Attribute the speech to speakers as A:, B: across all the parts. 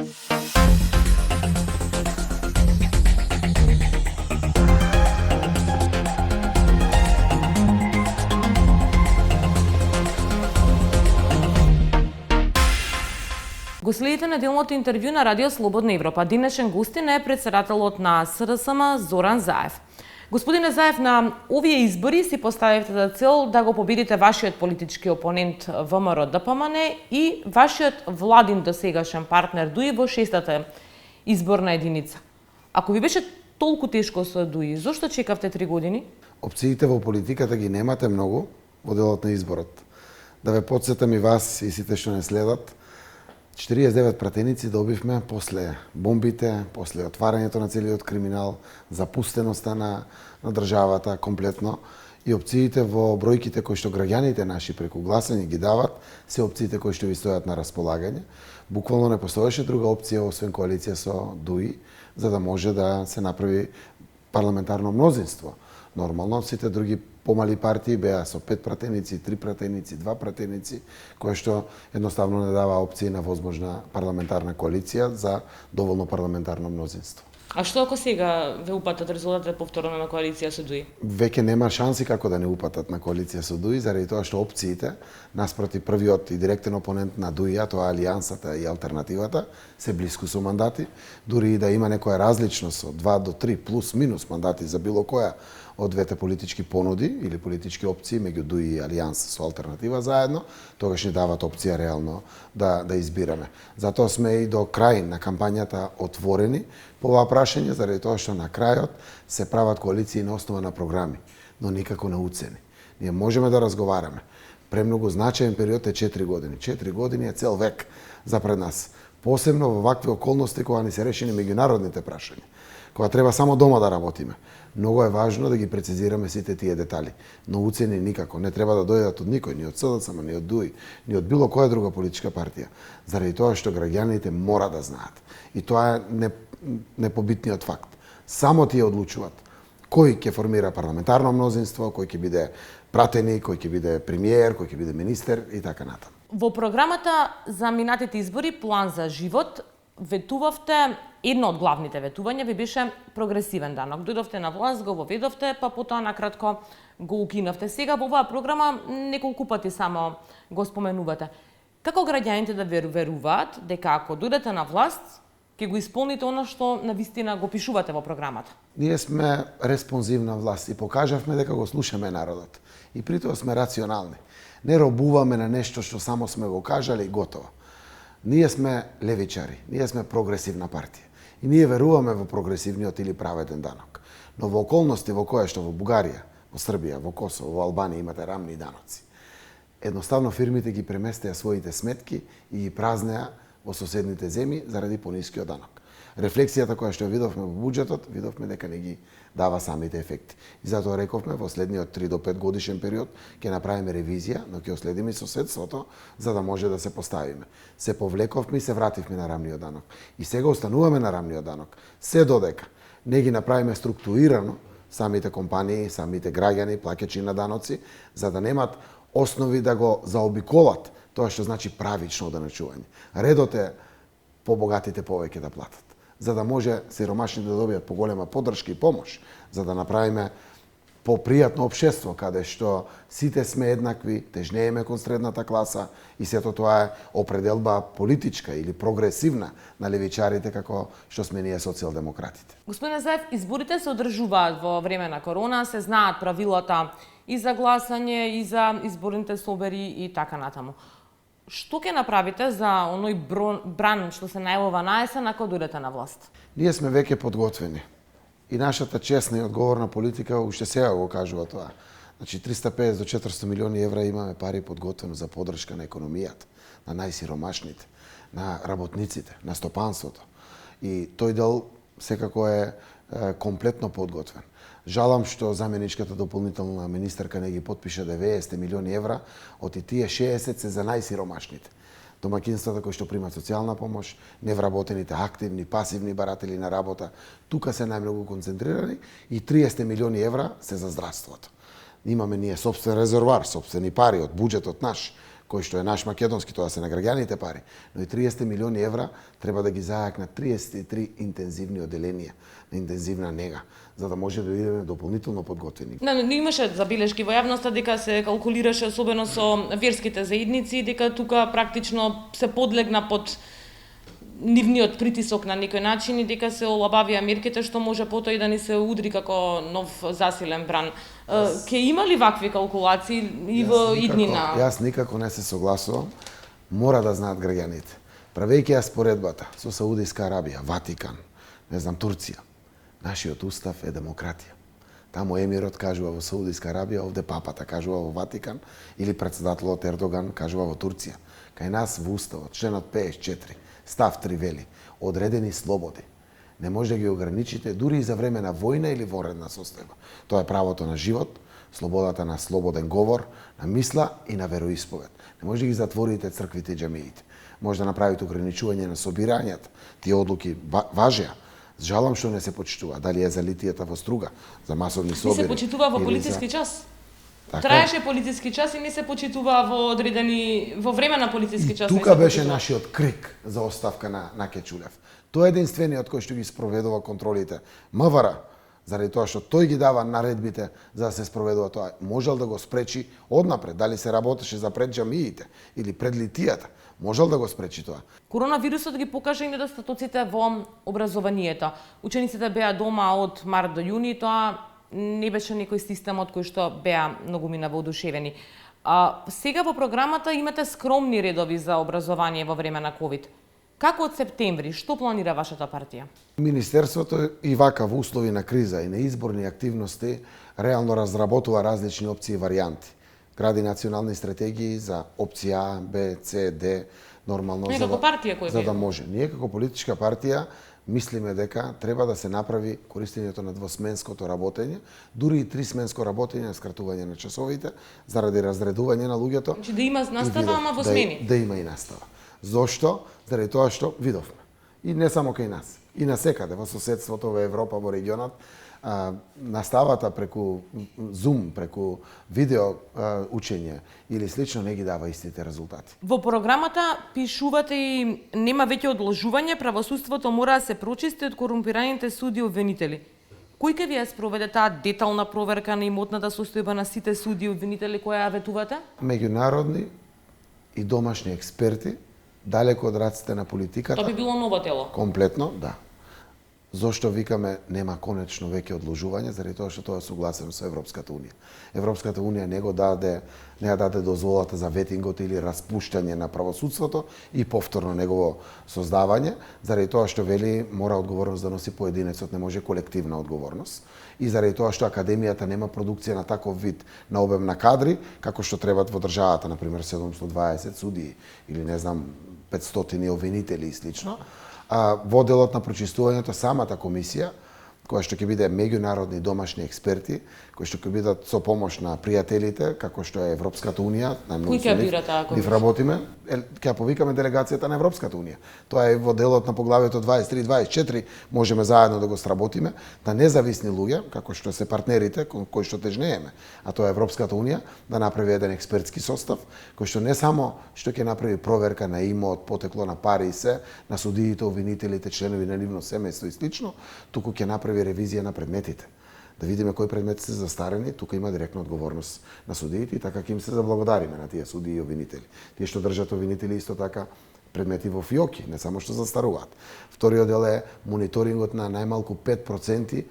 A: Го следите неделното интервју на Радио Слободна Европа. Денешен гостин е председателот на СДСМ Зоран Заев. Господине Заев, на овие избори си поставивте за цел да го победите вашиот политички опонент ВМРО ДПМН и вашиот владин досегашен партнер ДУИ во 6-та изборна единица. Ако ви беше толку тешко со ДУИ, зошто чекавте 3 години?
B: Опциите во политиката ги немате многу во делот на изборот. Да ве потсетам и вас и сите што не следат, 49 пратеници добивме после бомбите, после отварањето на целиот криминал, запустеноста на државата комплетно и опциите во бројките кои што граѓаните наши преку гласање ги дават, се опциите кои што ви стојат на располагање. Буквално не постоеше друга опција освен коалиција со ДУИ, за да може да се направи парламентарно мнозинство. Нормално, сите други помали партии беа со 5 пратеници, 3 пратеници, 2 пратеници, кое што едноставно не дава опции на возможна парламентарна коалиција за доволно парламентарно мнозинство.
A: А што ако сега ве упатат резултатите повторно на коалиција со ДУИ?
B: Веќе нема шанси како да не упатат на коалиција со ДУИ, заради тоа што опциите, наспроти првиот и директен опонент на ДУИ, а тоа Алијансата и Алтернативата, се блиску со мандати, дури и да има некоја различност од 2 до 3 плюс минус мандати за било која од двете политички понуди или политички опции меѓу ДУИ и Алијанс со Алтернатива заедно, тогаш ни дават опција реално да избираме. Затоа сме и до крај на кампањата отворени по оваа прашање, заради тоа што на крајот се прават коалиции на основа на програми, но никако на уцени. Ние можеме да разговараме. Премногу значаен период е 4 години. 4 години е цел век запред нас. Посебно во вакви околности кога ни се решени меѓународните прашања, кога треба само дома да работиме. Многу е важно да ги прецизираме сите тие детали, но уцени никако. Не треба да дојдат од никој, ни од СДСМ, ни од ДУИ, ни од било која друга политичка партија, заради тоа што граѓаните мора да знаат. И тоа е непобитниот факт. Само тие одлучуваат кој ќе формира парламентарно мнозинство, кој ќе биде пратеник, кој ќе биде премиер, кој ќе биде министер и така натаму.
A: Во програмата за минатите избори План за живот ветувавте, едно од главните ветувања ви беше прогресивен данок. Дојдовте на власт, го воведовте, па потоа накратко го укинавте. Сега во оваа програма неколку пати само го споменувате. Како граѓаните да веруваат дека ако дојдете на власт, ќе го исполните она што навистина го пишувате во програмата?
B: Ние сме респонзивна власт и покажавме дека го слушаме народот. И при тоа сме рационални. Не робуваме на нешто што само сме го кажале и готово. Ние сме левичари, ние сме прогресивна партија. И ние веруваме во прогресивниот или праведен данок. Но во околности во која што во Бугарија, во Србија, во Косово, во Албанија имате рамни даноци, едноставно фирмите ги преместеа своите сметки и ги празнеа во соседните земји заради понискиот данок. Рефлексијата која што видовме во буџетот, видовме дека не ги дава самите ефекти. И затоа рековме во следниот 3 до 5 годишен период ќе направиме ревизија, но ќе следиме соседството за да може да се поставиме. Се повлековме и се вративме на рамниот данок. И сега остануваме на рамниот данок. Се додека не ги направиме структурирано самите компании, самите граѓани, плаќачи на даноци, за да немат основи да го заобиколат тоа што значи правично оданачување. Редот е побогатите повеќе да платат, за да може сиромашните да добијат поголема поддршка и помош, за да направиме попријатно општество каде што сите сме еднакви, тежнееме кон средната класа и сето тоа е определба политичка или прогресивна на левичарите како што сме ние социјалдемократите.
A: Господине Заев, изборите се одржуваат во време на корона, се знаат правилата и за гласање, и за изборните собери и така натаму. Што ќе направите за оној бран што се најавува на есен ако дојдете на власт?
B: Ние сме веќе подготвени. И нашата честна и одговорна политика уште сега го кажува тоа. Значи 350 до 400 милиони евра имаме пари подготвено за поддршка на економијата, на најсиромашните, на работниците, на стопанството. И тој дел секако е комплетно подготвен. Жалам што заменичката дополнителна министерка не ги подпише 90 милиони евра, од тие 60 се за најсиромашните. Домакинствата кои што примат социјална помош, невработените активни, пасивни баратели на работа, тука се најмногу концентрирани и 30 милиони евра се за здравството. Имаме ние собствен резервоар, собствени пари од буџетот наш, кој што е наш македонски, тоа се на граѓаните пари, но и 30 милиони евра треба да ги зајак на 33 интензивни оделенија, на интензивна нега, за да може да бидеме дополнително подготвени.
A: Не имаше забелешки во јавноста дека се калкулираше особено со верските заедници, дека тука практично се подлегна под нивниот притисок на некој начин и дека се олабавија мерките што може потоа и да ни се удри како нов засилен бран. Ке има ли вакви калкулации и во иднина?
B: Јас никако не се согласувам. Мора да знаат граѓаните. Правејќи ја споредбата со Саудиска Арабија, Ватикан, не знам, Турција, нашиот устав е демократија. Таму емирот кажува во Саудиска Арабија, овде папата кажува во Ватикан или претседателот Ердоган кажува во Турција. Кај нас во уставот, членот 54, став 3 вели, одредени слободи. Не може да ги ограничите дури и за време на војна или воредна состојба. Тоа е правото на живот, слободата на слободен говор, на мисла и на вероисповед. Не може да ги затворите црквите и џамиите. Може да направите ограничување на собирањата. Тие одлуки важеа. Жалам што не се почитува. Дали е за литијата во Струга, за масовни собори.
A: Не се почитува во полициски час. Траеше полициски час и не се почитува во време на полициски час.
B: Тука беше нашиот крик за оставка на Кечулев. Тој е единствениот кој што ги спроведува контролите. МВР, заради тоа што тој ги дава наредбите за да се спроведува тоа, можел да го спречи однапред, дали се работеше за пред џамиите или пред литијата. Можел да го спречи тоа.
A: Коронавирусот ги покажа и недостатоците во образованието. Учениците беа дома од март до јуни, тоа не беше некој систем од кој што беа многумина воодушевени. Сега во програмата имате скромни редови за образование во време на ковид. Како од септември, што планира вашата партија?
B: Министерството и вака во услови на криза и на изборни активности реално разработува различни опции и варијанти. Гради национални стратегии за опција А, Б, С, Д, нормално за да може. Ние како политичка партија мислиме дека треба да се направи користењето на двосменското работење, дури и трисменско работење, скратување на часовите, заради разредување на луѓето.
A: Значи да има настава, ама во смени.
B: Да има и настава. Зошто? Заради тоа што видовме. И не само кај нас, и насекаде во соседството, во Европа, во регионот, наставата преку Zoom, преку видео учење или слично не ги дава истите резултати.
A: Во програмата пишувате и нема веќе одложување, правосудството мора да се прочисти од корумпираните суди и обвинители. Кој ќе ви ја спроведе таа детална проверка на имотната состојба на сите суди и обвинители која ја ветувате?
B: Меѓународни и домашни експерти, далеко од раците на политиката.
A: Тоа би било ново тело.
B: Комплетно, да. Зошто викаме нема конечно веќе одложување, заради тоа што тоа е согласено со Европската унија. Европската унија не ја даде дозволата за ветингот или распуштање на правосудството и повторно негово создавање, заради тоа што вели мора одговорност да носи поединецот, не може колективна одговорност. И заради тоа што академијата нема продукција на таков вид на обем на кадри, како што требат во државата, например 720 судии или не знам 500 обвинители и слично. Во делот на прочистувањето самата комисија, која што ќе биде меѓународни домашни експерти, кои што ќе бидат со помош на пријателите, како што е Европската унија,
A: кој ќе бира таа комисија?
B: Нив работиме, ќе повикаме делегацијата на Европската унија. Тоа е во делот на поглавието 23-24, можеме заедно да го сработиме, да независни луѓе, како што се партнерите кои што тежнееме, а тоа е Европската унија, да направи еден експертски состав, кој што не само што ќе направи проверка на имот, потекло на пари и се, на судиите, обвинителите, членови на нивно семејство и слично, туку ќе направи ревизија на предметите. Да видиме кои предмети се застарени, тука има директна одговорност на судиите и така ќе им се заблагодариме на тие судии и обвинители. Тие што држат обвинители исто така предмети во фиоки, не само што застаруваат. Вториот дел е мониторингот на најмалку 5%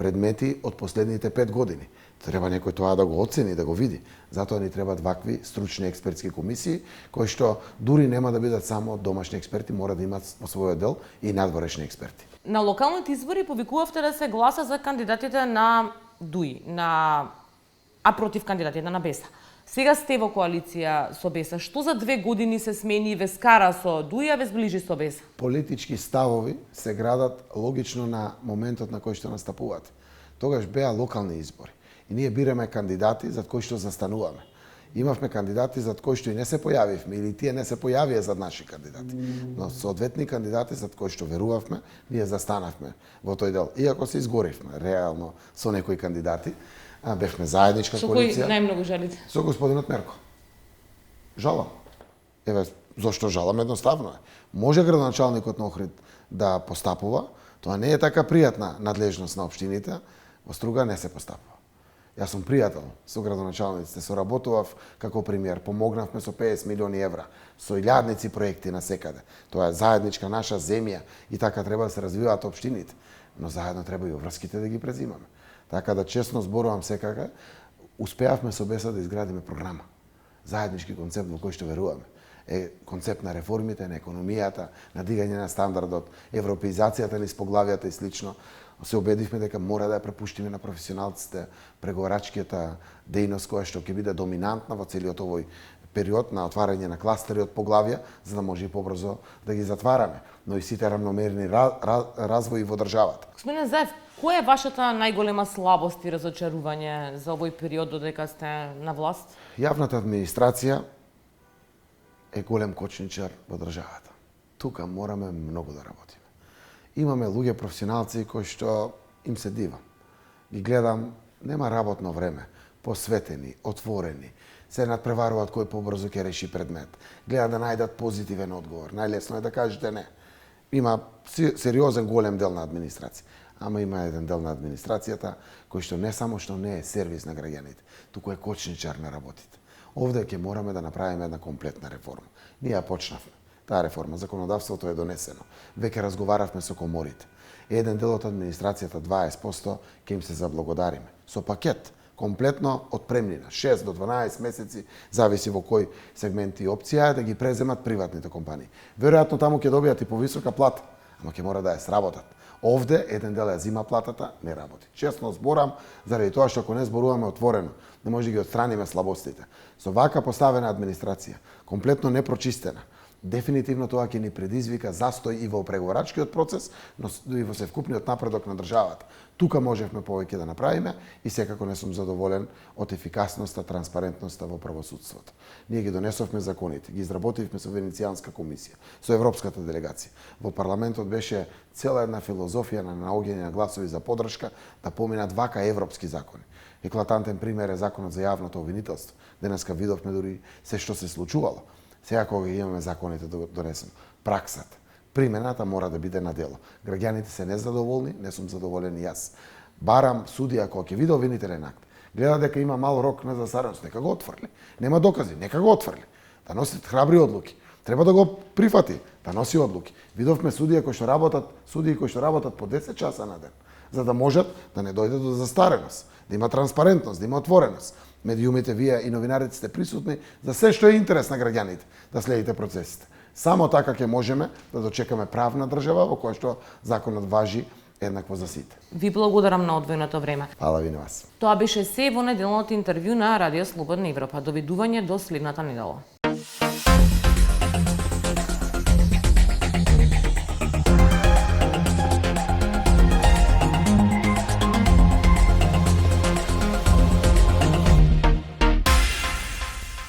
B: предмети од последните 5 години. Треба некој тоа да го оцени, да го види. Затоа ни требаат вакви стручни експертски комисии, кои што дури нема да бидат само домашни експерти, мора да имаат во својот дел и надворешни експерти.
A: На локалните избори повикувавте да се гласа за кандидатите на ДУИ, а против кандидатите на БЕСА. Сега сте во коалиција со БЕСА. Што за 2 години се смени и ве скара со ДУИ, а ве сближи со БЕСА?
B: Политички ставови се градат логично на моментот на кој што настапувате. Тогаш беа локални избори. И ние бираме кандидати за кои што застануваме. Имавме кандидати за кои што и не се појавивме, или тие не се појавија за наши кандидати. Но соодветни кандидати за кои што верувавме, ние застанавме во тој дел. Иако се изгоривме реално со некои кандидати, бевме заедничка коалиција.
A: Со кој најмногу жалите?
B: Со господинот Мерко. Жалам. Еве, зошто жалам, едноставно е. Може градоначалникот на Охрид да постапува, тоа не е така пријатна надлежност на општините, во Струга не се постапува. Јас сум пријател со градоначалниците, соработував како премиер, помогнавме со 50 милиони евра, со илјадници проекти на секаде. Тоа е заедничка наша земја и така треба да се развиваат општините, но заедно треба и врските да ги презимаме. Така да честно зборувам секака, успеавме со БЕСА да изградиме програма, заеднички концепт во кој што веруваме. Е концепт на реформите, на економијата, на дигање на стандардот, европеизацијата низ поглавијата и слично. Се убедивме дека мора да ја препуштиме на професионалците преговарачката дејност која што ќе биде доминантна во целиот овој период на отварање на кластери од поглавија, за да може и побрзо да ги затвараме, но и сите рамномерни развои во државата.
A: Господине Заев, која е вашата најголема слабост и разочарување за овој период додека сте на власт?
B: Јавната администрација е голем кочничар во државата. Тука мораме многу да работиме. Имаме луѓе професионалци кои што им се дивам. Ги гледам, нема работно време, посветени, отворени, се надпреваруваат кој побрзо ќе реши предмет. Гледаат да најдат позитивен одговор. Најлесно е да кажете не. Има сериозен голем дел на администрација, ама има еден дел на администрацијата кој што не само што не е сервис на граѓаните, туку е кочничар на работите. Овде ќе мораме да направиме една комплетна реформа. Ние ја почнавме. Таа реформа, законодавството е донесено. Веќе разговаравме со коморите. Еден дел од администрацијата, 20%, ќе им се заблагодариме. Со пакет, комплетно од премнина, 6 до 12 месеци, зависи во кој сегмент и опција, да ги преземат приватните компании. Веројатно таму ќе добијат и повисока плата, ама ќе мора да ја сработат. Овде еден дел ја зима платата, не работи. Честно зборам, заради тоа што ако не зборуваме отворено, не може да ги отстраниме слабостите. Со вака поставена администрација, комплетно непрочистена, дефинитивно тоа ќе ни предизвика застој и во преговарачкиот процес, но и во севкупниот напредок на државата. Тука можевме повеќе да направиме и секако не сум задоволен од ефикасноста, транспарентноста во правосудството. Ние ги донесовме законите, ги изработивме со Венецијанска комисија, со Европската делегација. Во парламентот беше цела една филозофија на наоѓање на гласови за поддршка да поминат вака европски закони. Еклатантен пример е законот за јавното обвинителство. Денеска видовме дури се што се случувало. Сега кога имаме законите донесено, праксата, примената мора да биде на дело. Граѓаните се незадоволни, не сум задоволен и јас. Барам судија кога ќе види обвинителен акт, гледа дека има мал рок на застареност, нека го отфрли. Нема докази, нека го отфрли. Да носи храбри одлуки. Треба да го прифати, да носи одлуки. Видовме судии кои што работат по 10 часа на ден, за да можат да не дојде до застареност, да има транспарентност, да има отвореност. Медиумите, вие и новинарите сте присутни за се што е интерес на граѓаните, да следите процесите. Само така ќе можеме да дочекаме правна држава во која што законот важи еднакво за сите.
A: Ви благодарам на одвоеното време.
B: Фала ви на вас.
A: Тоа беше се во неделното интервју на Радио Слободна Европа. Довидување до следната недела.